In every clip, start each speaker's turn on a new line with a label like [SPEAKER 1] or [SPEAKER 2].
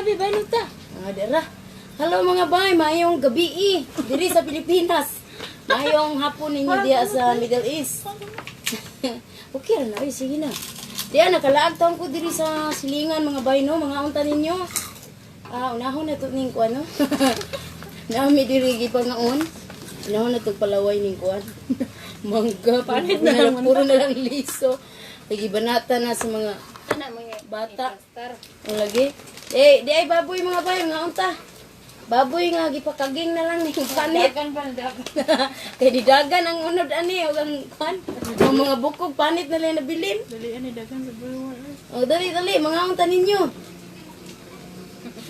[SPEAKER 1] gabi ba ta?
[SPEAKER 2] Dara. Hello mga bay, mayong gabi diri sa Pilipinas. Mayong hapon ninyo diya sa Middle East. Okay ra na, sige na. Diya nakalaag taon ko diri sa silingan mga bay no, mga unta ninyo. Unahon na to ning kuan no. Nami diri gipangaon. Unahon na to palaway ning kuan. Mangga panit na puro na lang liso. Lagi banata na sa mga bata. Ang lagi. Di ay baboy mga bay, mga unta. Baboy nga gipakaging na lang ning panit. Kay di dagan ang unod ani ug ang pan. Ang mga bukog panit na lang nabilin.
[SPEAKER 1] Dali ani dagan sa buwan.
[SPEAKER 2] Oh, dali mga unta ninyo.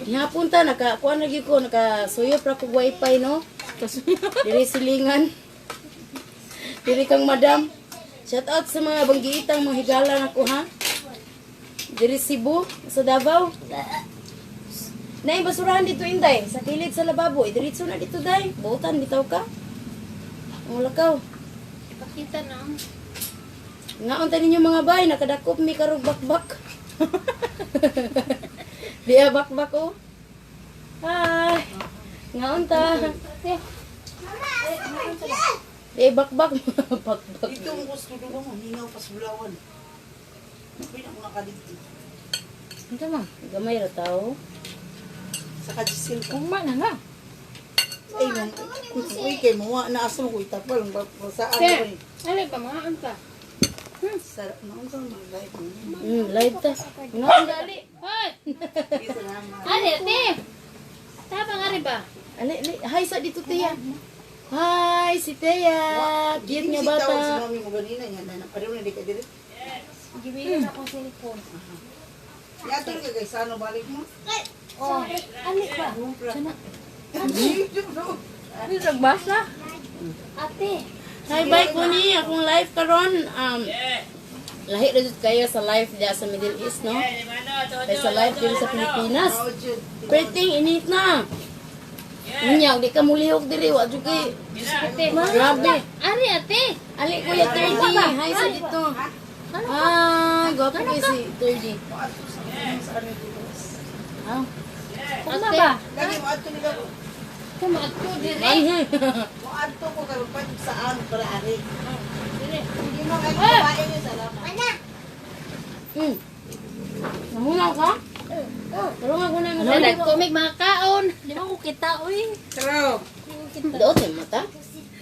[SPEAKER 2] Ihapon ta nakakuan lagi ko nakasuyo pra ko wifi no. Diri silingan. Diri kang madam. Shout out sa mga banggiitang mga higala nako ha. Diri Cebu sa Davao. Nay basurahan dito inday sa kilid sa lababo. Diretso na dito day. Buutan bitaw ka. Ang lakaw.
[SPEAKER 1] Ipakita na.
[SPEAKER 2] Nga unta ninyo mga bay nakadakop mi karog bakbak. Diya bakbak oh. Hi. Nga unta. Bakbak. Bakbak.
[SPEAKER 3] Ito ang gusto doon mo, hingaw pas bulawan. Pinak mga kaligti.
[SPEAKER 1] Ito ma.
[SPEAKER 2] Gamay ra tao.
[SPEAKER 3] Sa kajisil ko.
[SPEAKER 1] Kuma na nga.
[SPEAKER 3] Ay, uy, kay mo, naasam ko itapal. Saan ko
[SPEAKER 1] Te,
[SPEAKER 3] rin.
[SPEAKER 1] ali pa mga anta.
[SPEAKER 3] Sarap na ang saan mga live mo.
[SPEAKER 2] Live ta. Nga
[SPEAKER 1] Dali. Hoy.
[SPEAKER 3] Salamat.
[SPEAKER 1] Ali, te. Tapa nga rin ba?
[SPEAKER 2] ali. Hi sa dito tiya. Hi si Teya. Cute nga
[SPEAKER 3] Si tawag si
[SPEAKER 2] bata.
[SPEAKER 3] mami mo ganina niya. Pareho na di ka dili.
[SPEAKER 1] Gibigan akong cellphone.
[SPEAKER 3] Yato ka guys, ano balik mo?
[SPEAKER 1] Oh, ali pa.
[SPEAKER 2] Sana.
[SPEAKER 1] Ano nagbasa? Ate.
[SPEAKER 2] Hi bye ko ni akong live karon. Lahi ra jud kayo sa live diya sa Middle East no. Kay sa live dito sa Pilipinas. Perting init na. Unya, di ka mulihog diri wa jud kay. Grabe.
[SPEAKER 1] Ari ate.
[SPEAKER 2] Ali kuya 30. Hi sa dito. Gwapo kay si 30.
[SPEAKER 1] Kuma ba?
[SPEAKER 3] Lagi mo ato nila ko.
[SPEAKER 1] Kuma ato dire.
[SPEAKER 2] Ay.
[SPEAKER 3] Mo ato ko karon pa saan para ari. Hindi mo kay babae niyo salamat.
[SPEAKER 2] Namunaw ka? Pero nga kunay mo.
[SPEAKER 1] Wala ko mig mga kaon. Di ba ko kita uy?
[SPEAKER 3] Sarap.
[SPEAKER 2] Doon yung mata.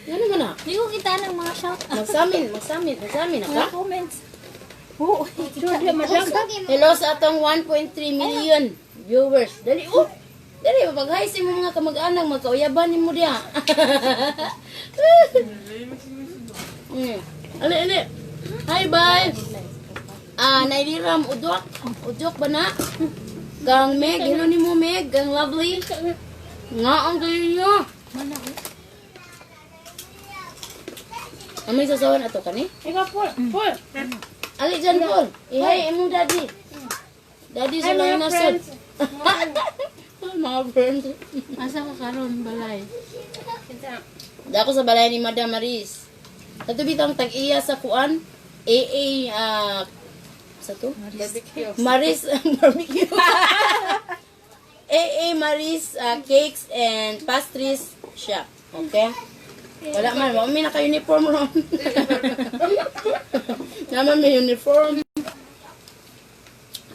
[SPEAKER 2] Ano man na?
[SPEAKER 1] Di ko kita ng mga shout out.
[SPEAKER 2] Magsamin na
[SPEAKER 1] Mga
[SPEAKER 2] ka?
[SPEAKER 1] comments. Oo, sure di madam.
[SPEAKER 2] Hello sa atong 1.3 million viewers. Dali, dali, mapag-hi sa mo mga kamag-anak, magkauyaban mo diya. Ali. Hi, bye. Nailiram, udok. Udok ba na? Gang Meg, hello ni mo Meg, gang lovely. Nga ang galing nyo. Amay sasawan ato ka ni?
[SPEAKER 1] Ikaw Paul.
[SPEAKER 2] Ali dyan, Paul. Ihay, imong daddy. Daddy sa lang nasod. Mga friends.
[SPEAKER 1] Asa ka karon balay?
[SPEAKER 2] Dako sa balay ni Madam Maris. Kato bitang tag-iya sa kuan. Sa to? Maris barbecue. Maris Cakes and Pastries Shop. Okay? Wala man, may naka-uniform ron. Naman may uniform.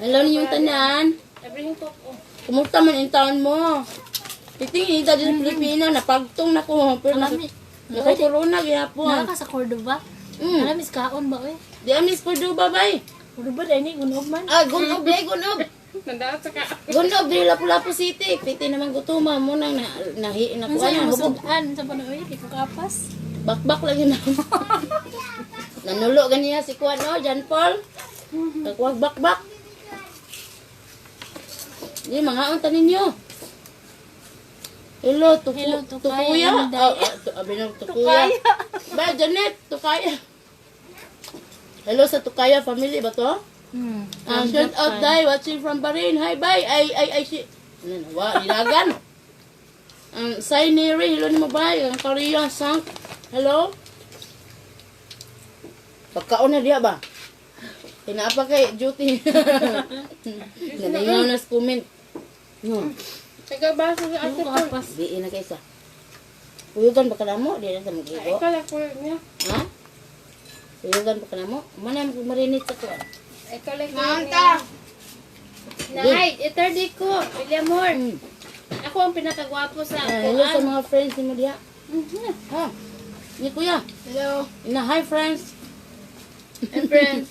[SPEAKER 2] Alam niyo yung tanan.
[SPEAKER 1] Everything talk oh.
[SPEAKER 2] Kumusta man yung taon mo? Titingin ita dito sa Pilipino, napagtong na ko. Pero naka-corona gyapon.
[SPEAKER 1] Naka sa Cordoba. Alamis kaon ba oy?
[SPEAKER 2] Di amis po do babay.
[SPEAKER 1] Cordoba dai ni gunog man.
[SPEAKER 2] Gunob.
[SPEAKER 1] Nandaot sa ka.
[SPEAKER 2] Gunob, di Lapu-Lapu City. Piti naman gutuma mo nang nahiin ako.
[SPEAKER 1] Ano
[SPEAKER 2] Ano, hubog.
[SPEAKER 1] sudan sa panoy di ko kapas.
[SPEAKER 2] Bakbak lagi na. Nanulo ganiya si Kuan, no? John Paul. Kakuwag bakbak. Di, mga unta ninyo. Hello,
[SPEAKER 1] Hello, Tukaya.
[SPEAKER 2] Tukuya.
[SPEAKER 1] Anday.
[SPEAKER 2] Abinang Tukuya. Ba, Janet, Tukaya. Hello sa Tukaya family ba to? Shout out Dai, watching from Bahrain. Hi, bye. Ay, si... Nilagan. Saineri, hello ni mo ba? Ang Korea, Sank. Hello? Pagkaon na diya ba? Kinapa kay duty. Nalingaw na sa comment. No.
[SPEAKER 1] Taga baso sa ate ko.
[SPEAKER 4] Kapas.
[SPEAKER 2] Di na kaysa. Puyugan pa ka na mo, di na sa mag-igo.
[SPEAKER 1] Ikaw lang ko niya.
[SPEAKER 2] Ha? Puyugan pa ka na mo. Mana mo marinit sa kuwan.
[SPEAKER 1] Ikaw lang ko
[SPEAKER 3] Manta!
[SPEAKER 1] Night, itardi ko. William Moore.
[SPEAKER 2] Mm.
[SPEAKER 1] Ako ang pinakagwapo sa
[SPEAKER 2] Hello sa
[SPEAKER 1] kuan.
[SPEAKER 2] mga friends ni mo diha.
[SPEAKER 1] Mhm.
[SPEAKER 2] Ha? Ni kuya.
[SPEAKER 1] Hello.
[SPEAKER 2] Ina, hi friends.
[SPEAKER 1] And friends.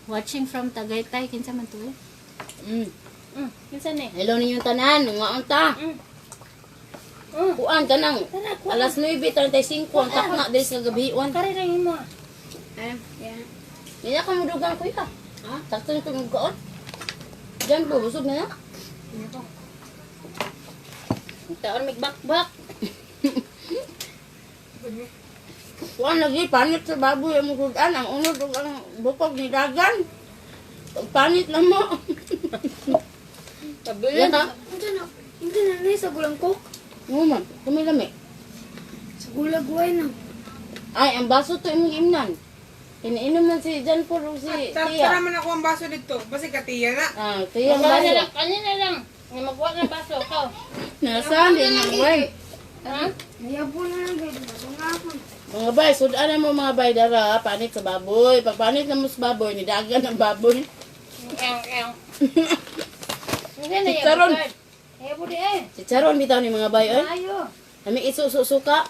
[SPEAKER 4] Watching from Tagaytay. Kinsa man to eh.
[SPEAKER 1] Kinsa ni?
[SPEAKER 2] Hello ninyong tanan, nga unta. Kuan kanang alas 9:35 ang takna diri sa gabion.
[SPEAKER 1] Kare rin mo.
[SPEAKER 4] Yeah.
[SPEAKER 2] Niya ka mudugang kuya. Ha? Takto ni ko kaon. Diyan po busog na na.
[SPEAKER 1] Taon magbakbak.
[SPEAKER 2] Kuan lagi panit sa baboy ang mudugan ang unod ug ang bukog ni dagan. Pag panit na mo.
[SPEAKER 1] Kabili.
[SPEAKER 2] Yan ha.
[SPEAKER 4] Hindi na na sa gulang coke.
[SPEAKER 2] Mo man, kumilami.
[SPEAKER 4] Sa gulag wine na.
[SPEAKER 2] Ay, ang baso to imong imnan. Iniinom man si Jan po ug si
[SPEAKER 3] Tara
[SPEAKER 2] Tia.
[SPEAKER 3] man ako ang baso dito. Basi katiya na.
[SPEAKER 2] Ah, Tia ang
[SPEAKER 1] Kanina
[SPEAKER 2] baso.
[SPEAKER 1] lang, kanina lang. Nga magwa ng baso ko.
[SPEAKER 2] Nasaan din ang way.
[SPEAKER 1] Ha?
[SPEAKER 4] Mayabo na lang guys. Bagong
[SPEAKER 2] Mga bay, sudan mo mga bay dara, panit sa baboy. Pag panit na mo sa baboy, nidagan ang baboy.
[SPEAKER 1] Eong. Hindi na yan.
[SPEAKER 2] Chicharon.
[SPEAKER 1] Ayaw po di eh.
[SPEAKER 2] Si Charon bitaw ni mga bay, oy.
[SPEAKER 1] Ayo.
[SPEAKER 2] Nami isusuka.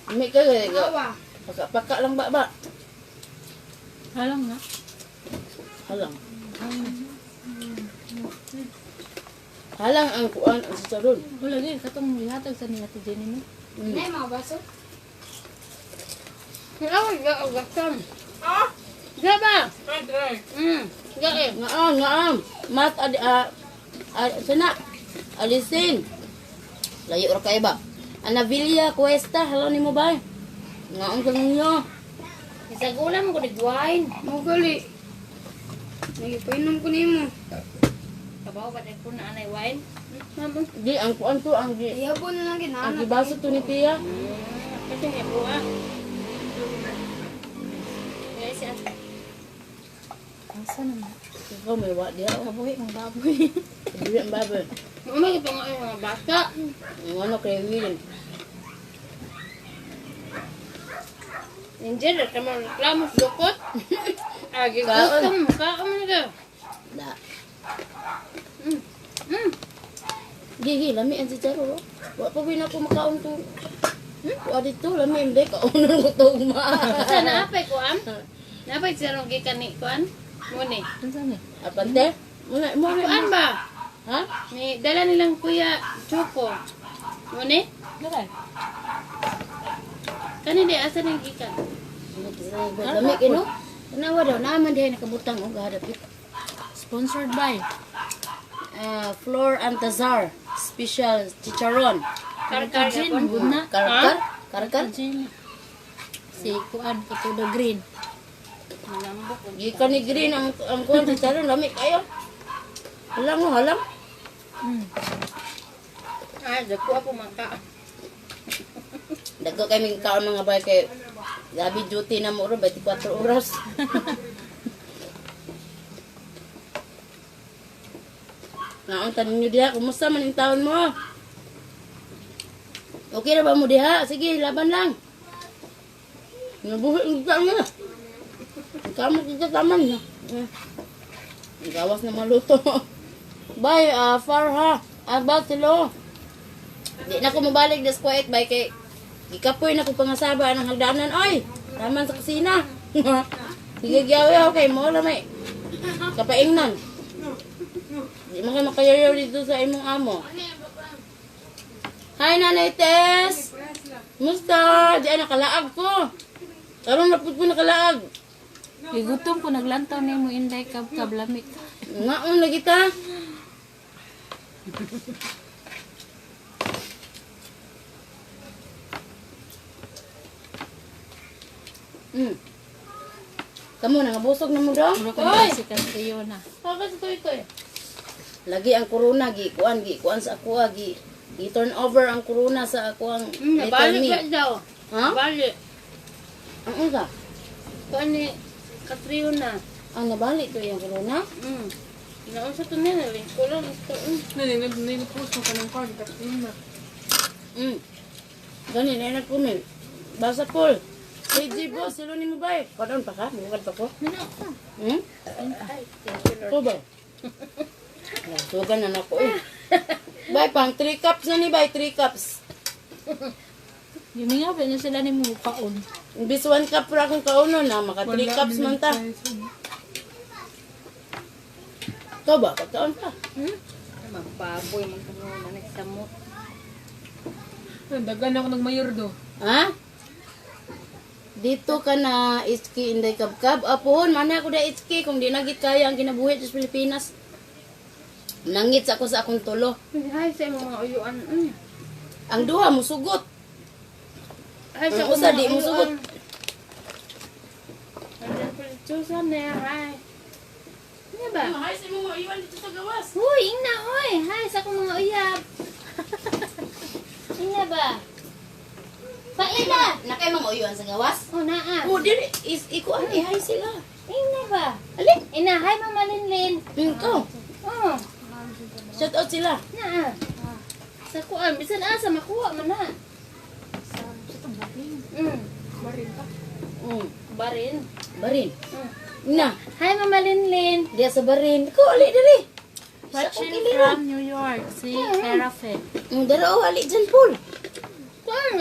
[SPEAKER 2] Nami ka ga. Paka lang ba?
[SPEAKER 4] Halang na.
[SPEAKER 2] Halang. Halang ang kuan ang si Charon.
[SPEAKER 4] Wala din. Katong lihatag sa nila ti Jenny mo.
[SPEAKER 1] Nay, mga baso. Kailangan ga ang gasam.
[SPEAKER 3] Ah!
[SPEAKER 1] Ga ba?
[SPEAKER 3] Ay.
[SPEAKER 1] Ga eh.
[SPEAKER 2] Ngaam. Mat sana. Alisin. Layo ra kay ba? Anavilla Cuesta, hello nimo ba? Ngaon ka ninyo.
[SPEAKER 1] Isagulan mo ko ni wine.
[SPEAKER 4] Mo gali. Nagipainom ko nimo.
[SPEAKER 1] Kabaw ba ko na anay wine? Mama.
[SPEAKER 2] Di ang kuan to ang di.
[SPEAKER 4] Iyabo na lang
[SPEAKER 2] Ang
[SPEAKER 4] ginana.
[SPEAKER 2] gibaso to ni Tia.
[SPEAKER 1] Kasi nga po ah. Guys,
[SPEAKER 4] Asa naman.
[SPEAKER 2] Ikaw may wa diha.
[SPEAKER 4] Kabuhi ng baboy.
[SPEAKER 2] Dili ang baboy.
[SPEAKER 1] umay ito nga yung mga bata.
[SPEAKER 2] Ang ano kay William.
[SPEAKER 1] Hindi, ka mo reklamo sa lukot. Agi
[SPEAKER 2] Kaon.
[SPEAKER 1] kaon na ka.
[SPEAKER 2] Da. Gigi, lami ang si Charo. Wa pa bin ako makaon to. Wa dito lami ang dek kaunon ko to ma.
[SPEAKER 1] Sa naapay ko am? Naapay sa rong gikan ni kuan? Muni.
[SPEAKER 4] Kinsa ni?
[SPEAKER 2] Apante? Muna
[SPEAKER 1] Kuan ba?
[SPEAKER 2] Ha?
[SPEAKER 1] Ni dala nilang kuya Choco. Muni?
[SPEAKER 4] Dara.
[SPEAKER 1] Kani di asa nang gikan?
[SPEAKER 2] Lami kino. Tanawa daw naman dihay nakabutang og hadapit.
[SPEAKER 4] Sponsored by
[SPEAKER 2] Flor Antazar special chicharon.
[SPEAKER 1] Karkar
[SPEAKER 4] Jin.
[SPEAKER 1] yapon.
[SPEAKER 4] Good na.
[SPEAKER 2] Karkar? Karkar?
[SPEAKER 4] Jenny. Si Kuan Katudo Green.
[SPEAKER 1] Malambok.
[SPEAKER 2] Gikan ni green ang kuan chicharon lami kayo. Halang mo, halang.
[SPEAKER 1] Ah, dako ako maka.
[SPEAKER 2] Dago kay mig kaon mga bay kay gabi duty na mo ro 24 oras. Naon tanin niyo diha, kumusta man yung taon mo? Okay na ba mo diha? Sige, laban lang. Nabuhi ang ka nga. Kamu kita taman na. Gawas na maluto. Bye, Farha. About hello. Di na ko mabalik das quiet bye kay ikapoy na ko pangasaba ng hagdanan. Oy, taman sa kusina. Sige, giyaw kay mo la may kapaingnan. Di man kayo makayayaw dito sa imong amo. Hi, Nanay Tess. Musta? Di ay nakalaag ko. Karon na pud ko nakalaag.
[SPEAKER 4] Igutom ko naglantaw ni mo inday kablamik.
[SPEAKER 2] Ngaon lagi ta. Kamu nangabusog na mo daw?
[SPEAKER 4] Muro ka si Castiyo na.
[SPEAKER 1] Bakit ko ito eh?
[SPEAKER 2] Lagi ang corona gi kuan sa ako gi turn over ang corona sa ako ang
[SPEAKER 1] Nabalik ka daw.
[SPEAKER 2] Ha?
[SPEAKER 1] Nabalik.
[SPEAKER 2] Ang unsa?
[SPEAKER 1] Kuan ni Katriyo na.
[SPEAKER 2] Ang nabalik to yung corona.
[SPEAKER 1] Inaon sa to nila. Kulang ito.
[SPEAKER 4] Nilipost mo ka ng card.
[SPEAKER 2] Gani na nagkumil. Basa Paul. KG boss, silo ni mo ba eh? Padon pa ka? Bukad pa ko? Ito ba? Sugan na ako eh. Bay, pang 3 cups na ni bay, 3 cups.
[SPEAKER 4] Yung nga ba na sila ni mo kaon?
[SPEAKER 2] Imbis 1 cup ra akong kauno na, maka 3 cups man ta. Ito ba? Pagkaon pa.
[SPEAKER 1] Magbaboy. Magtanong. Nagsamot.
[SPEAKER 4] Dagan ako ng mayor do.
[SPEAKER 2] Ha? Dito ka na iski inday kabkab. Apon, mana ako da iski kung di nagit kaya ang kinabuhi sa Pilipinas. Nangit ako sa akong tulo.
[SPEAKER 1] Hay sa mga uyuan.
[SPEAKER 2] Ang duha musugot.
[SPEAKER 1] Hay sa
[SPEAKER 2] Ang usa di musugot.
[SPEAKER 1] Andiyan pa Susan na hay. Ano ba?
[SPEAKER 2] Hay sa mga iwan dito sa gawas.
[SPEAKER 1] Huy, ina, hoy. Hay sa akong mga uyab. Ina ba? Paila.
[SPEAKER 2] Na kay mga uyuan sa gawas?
[SPEAKER 1] Oh, naa.
[SPEAKER 2] Oh, dili is ikuan hay sila.
[SPEAKER 1] Ina ba?
[SPEAKER 2] Alin?
[SPEAKER 1] Ina, hay mamalinlin.
[SPEAKER 2] Ito.
[SPEAKER 1] Oh,
[SPEAKER 2] Shout out sila.
[SPEAKER 1] naa. Sa kuan, bisan asa makuha man na. Barin.
[SPEAKER 2] Barin.
[SPEAKER 1] Mm.
[SPEAKER 2] Na,
[SPEAKER 1] Hi, Mama Linlin.
[SPEAKER 2] dia sa barin. Ko ali dali.
[SPEAKER 4] Watching from New York. Si Herafe.
[SPEAKER 2] Dara ali dyan Paul.
[SPEAKER 1] Kuan.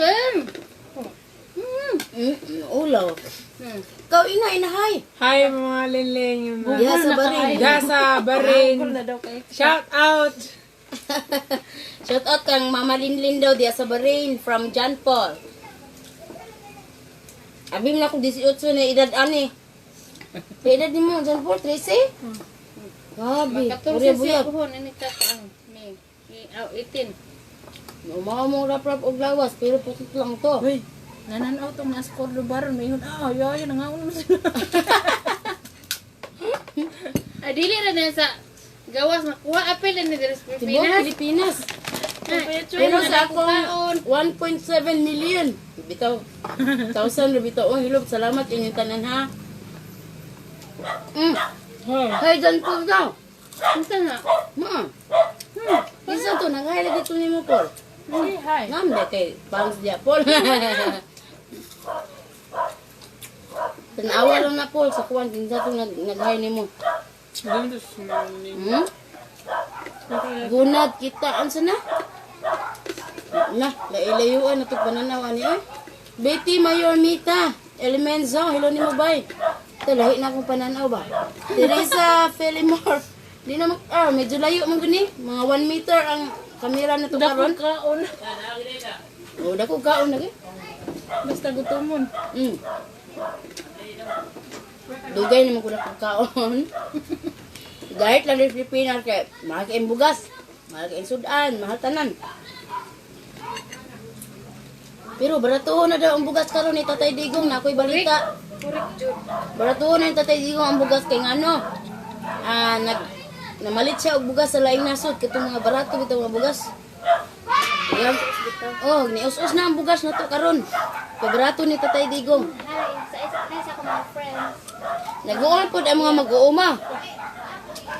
[SPEAKER 2] Ulaw. Kau inahay.
[SPEAKER 5] Hi mga linling yung mga
[SPEAKER 2] Dia sa barin.
[SPEAKER 5] gasa, barin.
[SPEAKER 4] na daw kay.
[SPEAKER 5] Shout out!
[SPEAKER 2] Shout out kang Mama Linlin daw dia sa Bahrain from John Paul. Abim na ko 18 na edad ani. Edad ni mo John Paul 13? Gabi.
[SPEAKER 1] Katong
[SPEAKER 2] Puri
[SPEAKER 1] sa
[SPEAKER 2] buyag.
[SPEAKER 1] siyahon, ini ka ang May. 18.
[SPEAKER 2] Umaw mo rap-rap og lawas pero putot lang to.
[SPEAKER 4] Uy, nananaw tong na score do baron may yun. Yun nangaon mo sila.
[SPEAKER 1] Dili ra na sa gawas makuha apel ni Dres
[SPEAKER 2] Tibo
[SPEAKER 1] Pilipinas.
[SPEAKER 2] Pilipinas.
[SPEAKER 1] Pero
[SPEAKER 2] sa akong 1.7 million. Bitaw. 1,000 bitaw. Oh, hilop. Salamat inyong tanan ha. Hay, John Paul daw.
[SPEAKER 1] Unsa na?
[SPEAKER 2] Isa to, nag-highlight dito ni mo, Paul.
[SPEAKER 4] Hi.
[SPEAKER 2] Ngam na kay Pangs dia, Paul. Tanawa lang na, Paul, sa kuwan. Kinsa to nag-high ni mo. Gunad kita. Ansa na? Na, lailayuan na ito pananawa niya. Betty Mayormita, Elemenzo, hello ni mo bay. Ito, lahi na akong pananaw ba? Teresa Felimore. Di na medyo layo mong gani. Mga 1 meter ang kamera na ito karon.
[SPEAKER 4] Kaon.
[SPEAKER 2] O, dako kaon lagi.
[SPEAKER 4] Basta gutomon.
[SPEAKER 2] Dugay naman ko na kaon. Gahit lang rin Pilipinas kay mahal kayong bugas, mahal kayong sudan, mahal tanan. Pero baratuhon na daw ang bugas karon ni Tatay Digong na ako'y balita. Baratuhon na ni Tatay Digong ang bugas kay ngano. Namalit siya og bugas sa laing nasod kitong mga barato bitong mga bugas. Yan. Oh, nius-us na ang bugas na to karon. Kay barato ni Tatay Digong.
[SPEAKER 1] Hi sa akong mga friends.
[SPEAKER 2] Nag-uul po ang mga mag-uuma.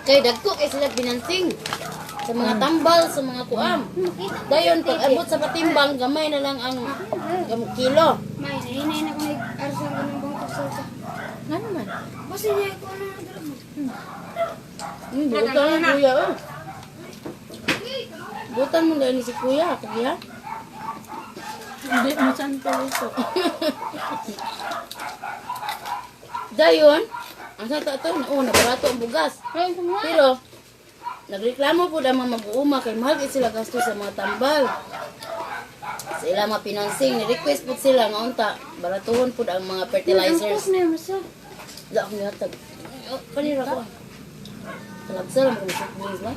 [SPEAKER 2] Kay dagko kay sila binansing sa mga tambal, sa mga kuam. Dayon pag abot sa patimbang, gamay na lang ang kilo.
[SPEAKER 1] May nahinay na ko nag-arsal ko ng bangkok sa.
[SPEAKER 4] Nga naman.
[SPEAKER 1] Basta niya ko na nagdala.
[SPEAKER 2] Butan mo kuya. Oh. Butan mo dahil si kuya. Kuya.
[SPEAKER 4] Hindi mo santo ito.
[SPEAKER 2] Dayon, ang sa tato, nabarato ang bugas. Pero, nagreklamo po ang mga mag-uuma kay mahal kay sila gasto sa mga tambal. Sila mga pinansing, ni-request po sila nga unta, baratuhon po ang mga fertilizers. Wala akong nihatag. Kanira ko. Talagsa lang kung sa kumis ba?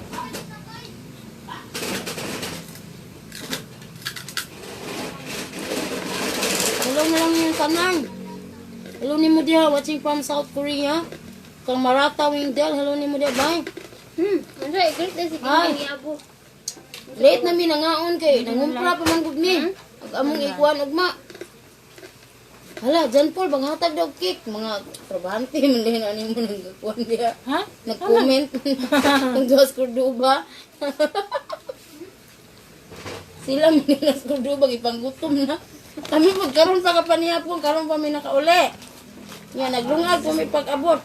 [SPEAKER 2] Hello na lang yung tanan. Hello ni mo dia, watching from South Korea. Kang Marata Wingdel, hello ni mo dia, bye.
[SPEAKER 1] Ano, great na si
[SPEAKER 2] Ay.
[SPEAKER 1] Kimi Abo.
[SPEAKER 2] Late na mi nangaon kay nangumpra pa man gud mi. Ag among ikuan ugma. Hala, John Paul, maghatag daw cake. Mga trabahante, hindi na mo nang gakuan diya.
[SPEAKER 4] Ha?
[SPEAKER 2] Nag-comment. Ang Diyos Cordoba. Sila manilas Cordoba, ipanggutom na. Kami magkaroon pa kapanihapon, karoon pa may nakauli. Yan, naglungag po may pag-abot.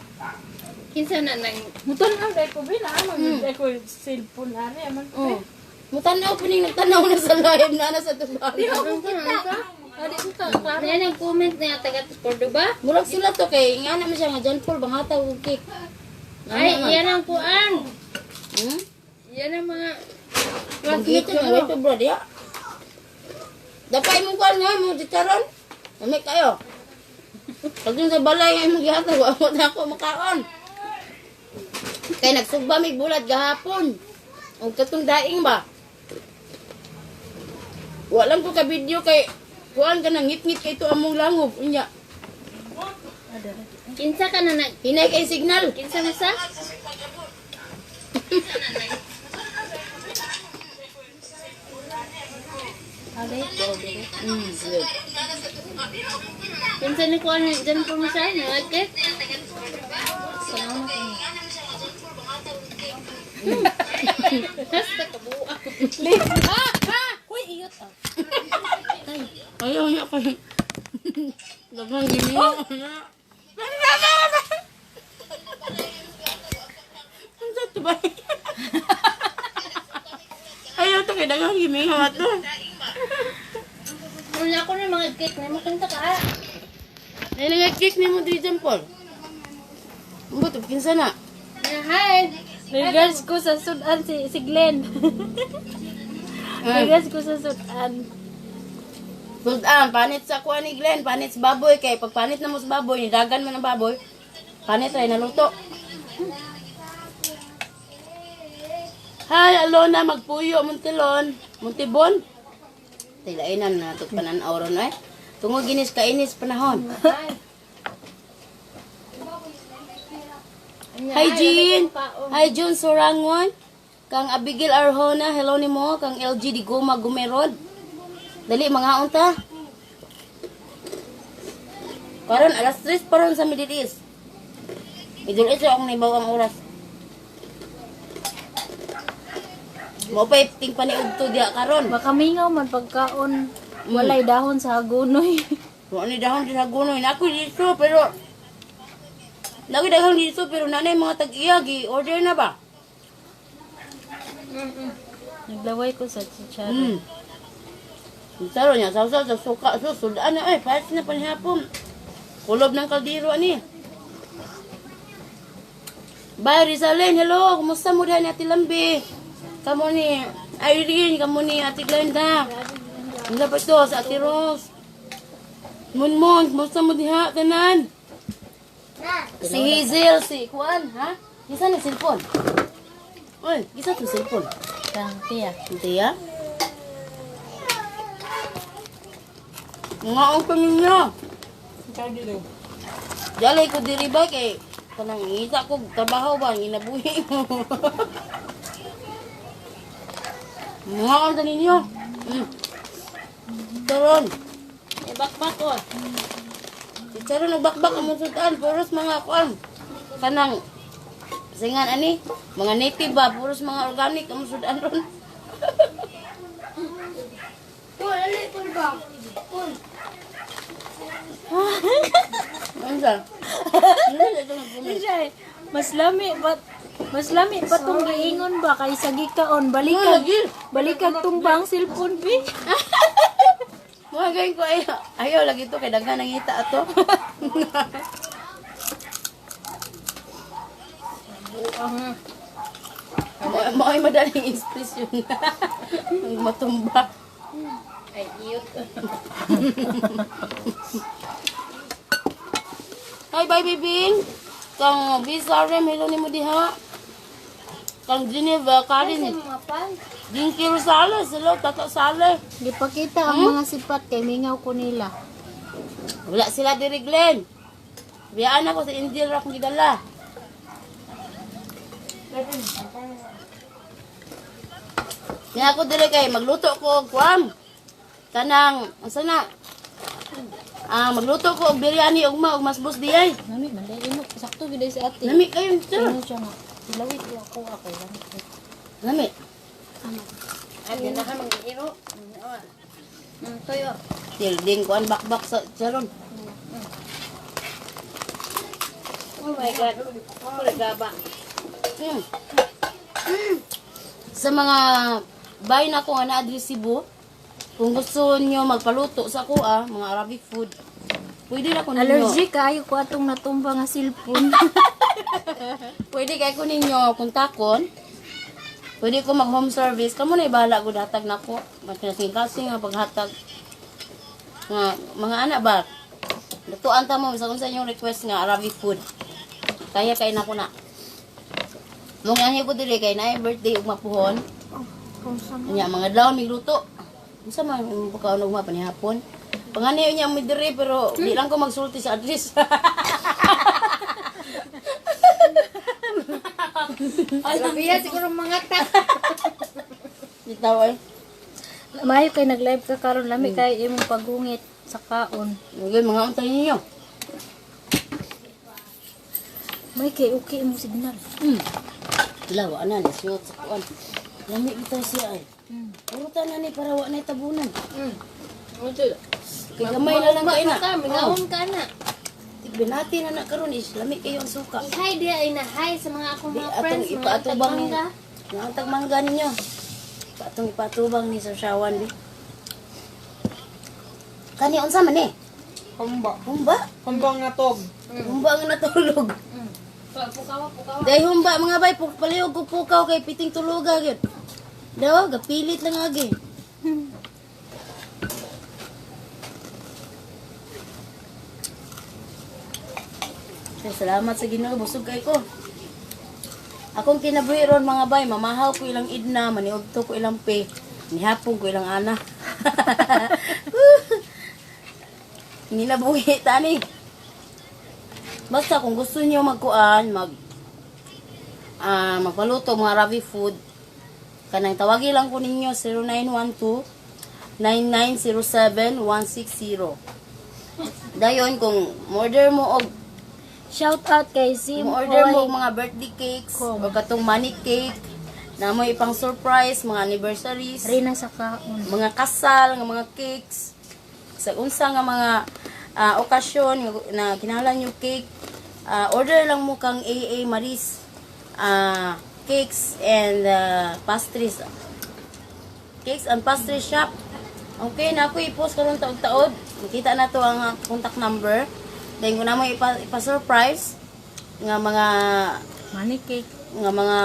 [SPEAKER 1] Kinsa na nang
[SPEAKER 4] Muton ang dai ko bina, magday ko cellphone na rin.
[SPEAKER 2] Oh. Mutanaw po ning nagtanaw na sa live na sa tubahan.
[SPEAKER 1] Yan ang comment niya taga Cordoba.
[SPEAKER 2] Murag sila to kay nga naman siya nga John Paul bangataw og cake.
[SPEAKER 1] Ay, yan ang kuan.
[SPEAKER 2] Hmm?
[SPEAKER 1] Yan ang mga
[SPEAKER 2] Magkita nga ito bro dia. Dapay mo kuan nga mo ditaron. Ami kayo. Pag dun sa balay nga imong gihatag wa mo na ako makaon. Kay nagsugba mig bulat gahapon. Og katong daing ba? Walang ko ka video kay kuan ka nang ngit-ngit kay ito among langob unya.
[SPEAKER 1] kinsa ka na nag
[SPEAKER 2] Hinay kay signal.
[SPEAKER 1] kinsa mo sa?
[SPEAKER 2] Good.
[SPEAKER 1] Kinsa ni kuan dyan po mo sa nagke? Hasta kabuak.
[SPEAKER 2] Ayaw niya ko. Lagang gini. Ang sato ba? Ayaw to kay dagang gini. Hawa to.
[SPEAKER 1] Wala ko na mga cake na makinta ka.
[SPEAKER 2] Ay, nangag-cake ni mo di dyan, Paul. Ang buto, kinsa na?
[SPEAKER 1] Hi.
[SPEAKER 4] Regards ko sa sudan si Glenn. Regards ko sa sudan.
[SPEAKER 2] Sudan, panit sa kuha ni Glenn, panit sa baboy. Kay pag panit na mo sa baboy, nidagan mo ng baboy, panit rin naluto. Hi, Alona, magpuyo, Muntilon. Muntibon. Tilainan na ito pananaw ron eh. Tungod ginis kainis panahon. Hi, Jean. Hi, June Sorangon. Kang Abigail Arjona, hello ni mo. Kang LG di Guma Gumerod. Dali, mga unta. Karon alas 3 pa ron sa Middle East. Idol ito akong naibaw ang oras. Mo pa iting paniugto diya karon.
[SPEAKER 4] Baka mingaw man pagkaon walay dahon sa hagunoy.
[SPEAKER 2] Kung ano dahon sa gunoy. Naku dito pero lagi daghang dito pero nanay mga tag-iya gi-order na ba?
[SPEAKER 4] Naglaway ko sa chicharo.
[SPEAKER 2] Saro niya, sa suka, sudan na, pares na panihapon. Kulob ng kaldero, ani. Bye, Rizalyn, hello, kumusta mo dyan, Ate Lambi? Kamu ni Irene, kamu ni Ate Glenda. Ang dapat to, sa Ate Rose. Munmon, kumusta mo diha, tanan? Si Hazel, si Juan, ha? Gisa na cellphone? Uy, gisa to cellphone.
[SPEAKER 4] Kang tiya.
[SPEAKER 2] Tiya? Nga ang paninyo. Jalay ko diri ba kay kanang ngita ko trabaho ba ginabuhi mo. Nga ang taninyo. Taron.
[SPEAKER 1] Ibakbak ko.
[SPEAKER 2] Taron nagbakbak ang sudan puros mga kuan. Kanang singan ani mga native ba puros mga organic ang sudan ron. Ansa?
[SPEAKER 4] Mas lami pa tong giingon ba kay sa gikaon balikag tumbang cellphone bi.
[SPEAKER 2] Mga gawin ko ayaw lagi to kay daghan nang ngita ato. Mga madaling expression. Ang matumba.
[SPEAKER 1] Ay, iyot.
[SPEAKER 2] Hi, bye, bibing. Kang Bizarrem, hello ni mo diha. Kang Geneva, Karin. Dinky Rosales, hello, Tata Sale.
[SPEAKER 4] Gipakita ang mga sipat kay mingaw ko nila.
[SPEAKER 2] Wala sila diri, Glenn. Biyaan ako sa Indian Rock ng gidala. Kaya ako diri kay magluto ko og kuam. Kanang, asa na? Magluto ko og biryani ugma og masbos di ay.
[SPEAKER 4] Nami man dai imo sakto gid si ate.
[SPEAKER 2] Lami kayo, sir.
[SPEAKER 4] Ano siya nga. Ilawit ko ako lang.
[SPEAKER 2] Lami.
[SPEAKER 1] Ay, di na ka mag-iro. Toyo.
[SPEAKER 2] Tilding ko ang bakbak sa charon.
[SPEAKER 1] Oh my God. Gaba.
[SPEAKER 2] Sa mga bahay na ko nga na Cebu, kung gusto niyo magpaluto sa kuha, mga Arabic food, pwede na ko ninyo.
[SPEAKER 4] Allergic kayo ko atong natumba nga cellphone.
[SPEAKER 2] Pwede kay ko ninyo kontakon. Pwede ko mag home service. Kamo na ibahala ko datag nako. Kasing-kasing nga paghatag. Mga anak ba? Lutuan ta mo sa kung sa inyong request nga Arabic food. Kaya kay nako na. Mong anhi ko diri kay na birthday ug mapuhon. Nya mga daw migluto. Unsa man mo pagkaon ug mapanihapon. Pangani niya mo diri pero di lang ko magsulti sa address.
[SPEAKER 1] Alabiya siguro mga tak.
[SPEAKER 2] Bitaw ay.
[SPEAKER 4] Mayo kay nag-live ka karon lami kay imong paggungit sa kaon.
[SPEAKER 2] Ngay mga untay ninyo.
[SPEAKER 4] May kay okay imong signal.
[SPEAKER 2] Lawa na ni suot sa kuan. Lami bitaw siya ay. Urutan na ni para wa na tabunan. Kay gamay na lang kay na.
[SPEAKER 1] Mingawon ka na.
[SPEAKER 2] Binati na na karon is lami kayo ang suka.
[SPEAKER 1] Hi dia ay na hi sa mga akong
[SPEAKER 2] Di
[SPEAKER 1] mga
[SPEAKER 2] atong
[SPEAKER 1] friends, mga
[SPEAKER 2] ipaatubang ni.
[SPEAKER 1] tagmangga.
[SPEAKER 2] Ang tagmangga ninyo. Atong ipatubang ni sa Shawan di. Kani unsa man ni?
[SPEAKER 5] Humba.
[SPEAKER 2] Humba.
[SPEAKER 5] Humbang natog.
[SPEAKER 2] Humba ang natulog.
[SPEAKER 1] Pukawa.
[SPEAKER 2] Dahil humba mga bay palihog ko pukaw kay piting tuluga gyud. Daw gapilit lang agi. Salamat sa Ginoo, busog kay ko. Akong kinabuhi ron mga bay, mamahaw ko ilang idna, maniugto ko ilang pe, nihapon ko ilang ana. Hindi na buhi tani. Basta kung gusto niyo magkuan, magpaluto mga Arabic food, kanang tawagi lang ko ninyo 0912-9907-160. Dayon kung order mo og
[SPEAKER 4] Shout out kay Sim
[SPEAKER 2] order mo
[SPEAKER 4] Hoy.
[SPEAKER 2] og mga birthday cakes o katong money cake na mo ipang surprise, mga anniversaries,
[SPEAKER 4] Rina sa kaon.
[SPEAKER 2] mga kasal nga mga cakes sa unsa nga mga okasyon na kinahanglan yung cake, order lang mo kang AA Maris cakes and pastries shop. Okay na ako i-post karon taod-taod, makita na to ang contact number. Then kung na mo ipa-surprise nga mga
[SPEAKER 4] Money cake.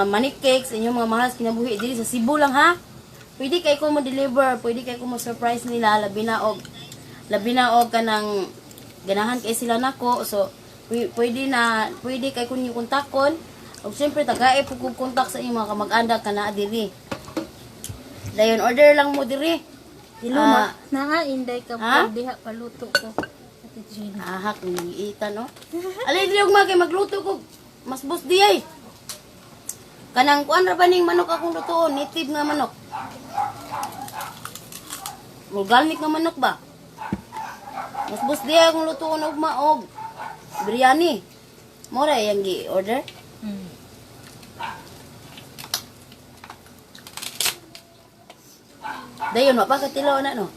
[SPEAKER 2] money cakes, inyong mga mahal kinabuhi diri sa Cebu lang ha. Pwede kay ko mo deliver, pwede kay ko mo surprise nila labi na og kanang ganahan kay sila nako. So pwede kay kun yung kontakon. Og syempre tagae po kog kontak sa inyong mga kamag-anak kana diri. Dayon order lang mo diri.
[SPEAKER 4] Iluma. Inday ka
[SPEAKER 2] Ha?
[SPEAKER 4] po diha paluto ko. Ate Gina.
[SPEAKER 2] Ahak ni ita no. Alay diri og kay magluto ko. Mas bus di ay. Kanang kuan ra ba ning manok akong lutoon, native nga manok. Organic nga manok ba? Mas bus di ay akong lutoon og maog. Biryani. Mora yang gi order. Dayon wa pa ka tilaw na no.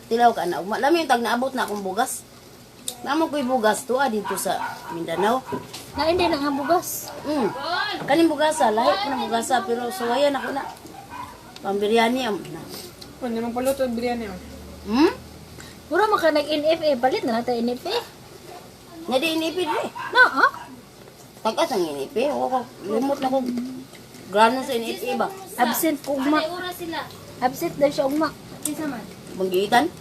[SPEAKER 2] Tilaw ka na. Lami yung tag naabot na akong bugas. Namo ko'y bugas to dito sa Mindanao.
[SPEAKER 4] Na hindi na nga bugas.
[SPEAKER 2] Kaning bugasa, lahi ko na bugasa pero suwayan ako na. Pambiryani am na.
[SPEAKER 5] Kung yung paluto biryani.
[SPEAKER 4] Puro maka nag-NFA. Balit na natin NFA.
[SPEAKER 2] Nadi inipid eh.
[SPEAKER 4] Na, ha?
[SPEAKER 2] Tagas ang inipid. Limot na ko. Grano sa inipid ba?
[SPEAKER 4] Absent ko ugma.
[SPEAKER 1] May oras sila.
[SPEAKER 4] Absent daw siya ugma.
[SPEAKER 1] Kinsa man?
[SPEAKER 2] Banggitan.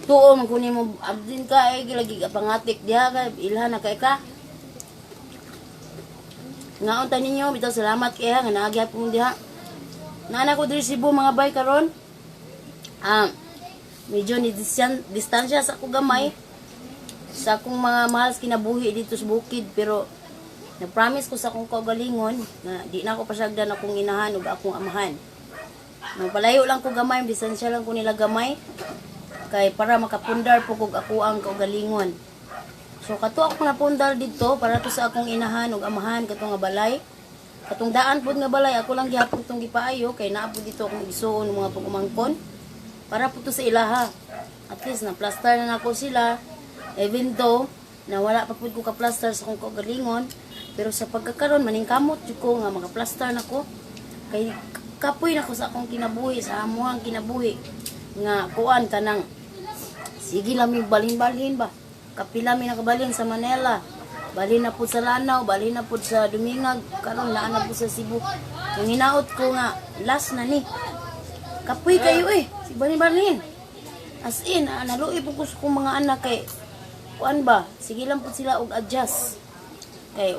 [SPEAKER 2] Tuo man kunin mo abdin ka eh lagi ka pangatik diha ka ilhan na kay ka. Ngaon ta ninyo bitaw salamat kay ha nga naagya po diha. Nana ko diri Cebu mga bay karon. Medyo ni distansya sa ako gamay. Sa akong mga mahal kinabuhi dito sa bukid pero na-promise ko sa akong kaugalingon na di na ako pasagdan akong inahan ug akong amahan. Nang palayo lang ko gamay, distansya lang ko nila gamay. kay para makapundar po kog ako ang kaugalingon. So kato ako napundar dito para to sa akong inahan ug amahan kato nga balay. Katong daan pud nga balay ako lang gihapon tong gipaayo kay naa pud dito akong isuon ng mga pagumangkon para po to sa ilaha. At least na plaster na nako sila even though na wala pa pud ko ka plaster sa akong kaugalingon, pero sa pagkakaroon maningkamot jud ko nga maka-plaster nako kay kapoy nako sa akong kinabuhi, sa amuhang kinabuhi nga kuan kanang sige lang mi balhin-balhin ba. Kapila mi nakabalhin sa Manila. Balhin na po sa Lanao, balhin na po sa Dumingag, karon naa na po sa Cebu. Yung hinaot ko nga last na ni. Kapoy kayo si balhin-balhin. As in, naluoy po ko sa kong mga anak kay kuan ba, sige lang po sila og adjust. Kay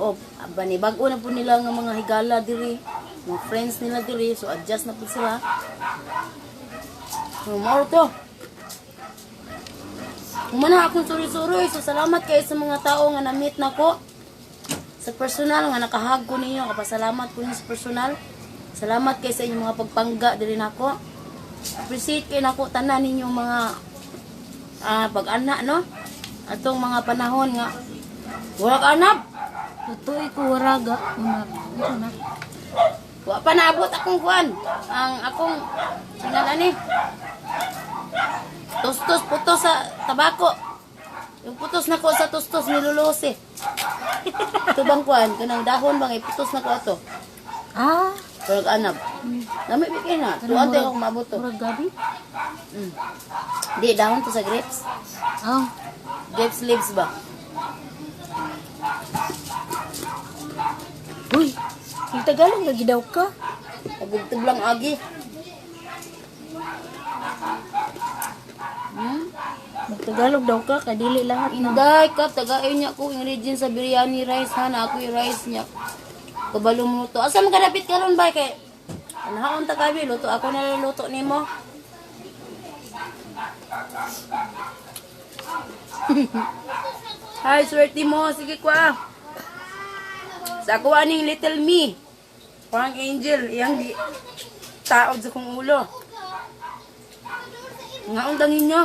[SPEAKER 2] bani-bago na po nila nga mga higala diri, mga friends nila diri, so adjust na po sila. More to. Umana akong suri-suri, so salamat kayo sa mga tao nga na-meet na ko. Sa personal, nga nakahag ko ninyo, kapasalamat ko ninyo sa personal. Salamat kayo sa inyong mga pagpangga diri nako. Appreciate kayo nako tanan ninyo mga pag-anak, no? Atong mga panahon nga, warak anap.
[SPEAKER 4] Tutoy ko waraga. Una.
[SPEAKER 2] Wa pa naabot akong kuan. Ang akong sinala ni. Tostos putos sa tabako. Yung putos na ko sa tostos nilulusi. Ito bang kuan? Kanang dahon bang iputos na ko ato.
[SPEAKER 4] Ah,
[SPEAKER 2] Pero anab. Nami bigay na. Tuwan tayo kung maabot to.
[SPEAKER 4] murag gabi.
[SPEAKER 2] Di, dahon to sa grapes.
[SPEAKER 4] Oh,
[SPEAKER 2] Grapes leaves ba?
[SPEAKER 4] uy. Yung Tagalog lagi daw ka.
[SPEAKER 2] Pagugtog lang agi.
[SPEAKER 4] Magtagalog daw ka, kadili lahat na.
[SPEAKER 2] Inday ka, tagayon niya ko ingredient sa biryani rice ha, na ako yung rice niya. Kabalo mo to. Asa mo kadapit ka ron ba? Kay, anahaon ta kami, luto. Ako na luto ni mo. Hi, swerte mo. Sige kwa. Sa ako aning little me. Parang angel. Iyang di taod sa kong ulo. Nga undangin niyo.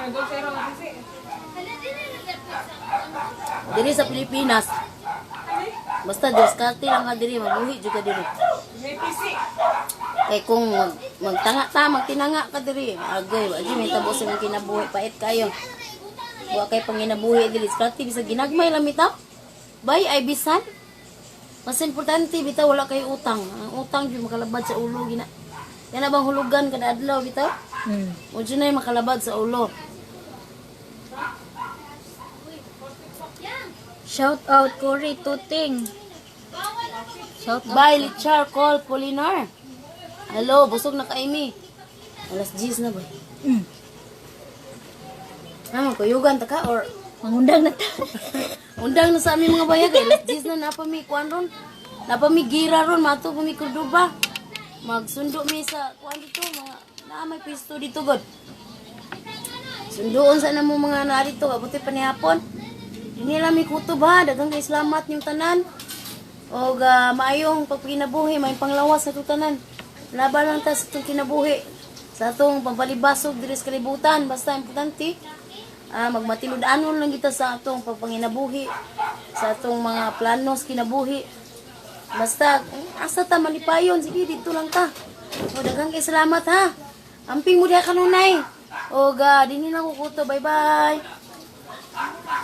[SPEAKER 5] Doon sa irong sisi.
[SPEAKER 2] Diri sa Pilipinas. Basta diskarte lang ka diri, mabuhi juga diri.
[SPEAKER 5] May pisi.
[SPEAKER 2] Kay kung magtanga ta, magtinanga ka diri, agay, wagi may tabo sa mga kinabuhi, pait kayo. Wa kay panginabuhi diri, diskarte bisa ginagmay lang bitaw. Bay ay bisan. Mas importante bitaw wala kay utang. Ang utang di makalabad sa ulo gina. Yan na bang hulugan kada adlaw bitaw? O dyan na yung makalabad sa ulo.
[SPEAKER 4] Shout out Cory Tuting. Shout out.
[SPEAKER 2] Bye, Charcoal Polinar. Hello, busog na ka, Amy. Alas 10 na ba? Kuyugan ta ka or
[SPEAKER 4] Mangundang na ta.
[SPEAKER 2] undang na sa aming mga bayag. Alas 10 na napami kuan ron. Napami gira ron, mato pami Cordoba. Magsundo mi sa kuan dito, mga may pisto dito god. Sundoon sa namo mga narito, abuti pa ni hapon. Hindi lang mi kutob ha, daghang kay salamat niyong tanan. O maayong pagkinabuhi, may panglawas sa itong tanan. Laban lang ta sa itong kinabuhi. Sa itong pampalibasog diri sa kalibutan. Basta importante, magmatilud-anon lang kita sa itong pagpanginabuhi. Sa itong mga planos kinabuhi. Basta, asa ta malipayon, sige dito lang ta. O daghang kay salamat ha. Amping mo diha kanunay. O dinhi na ko kuto, bye bye.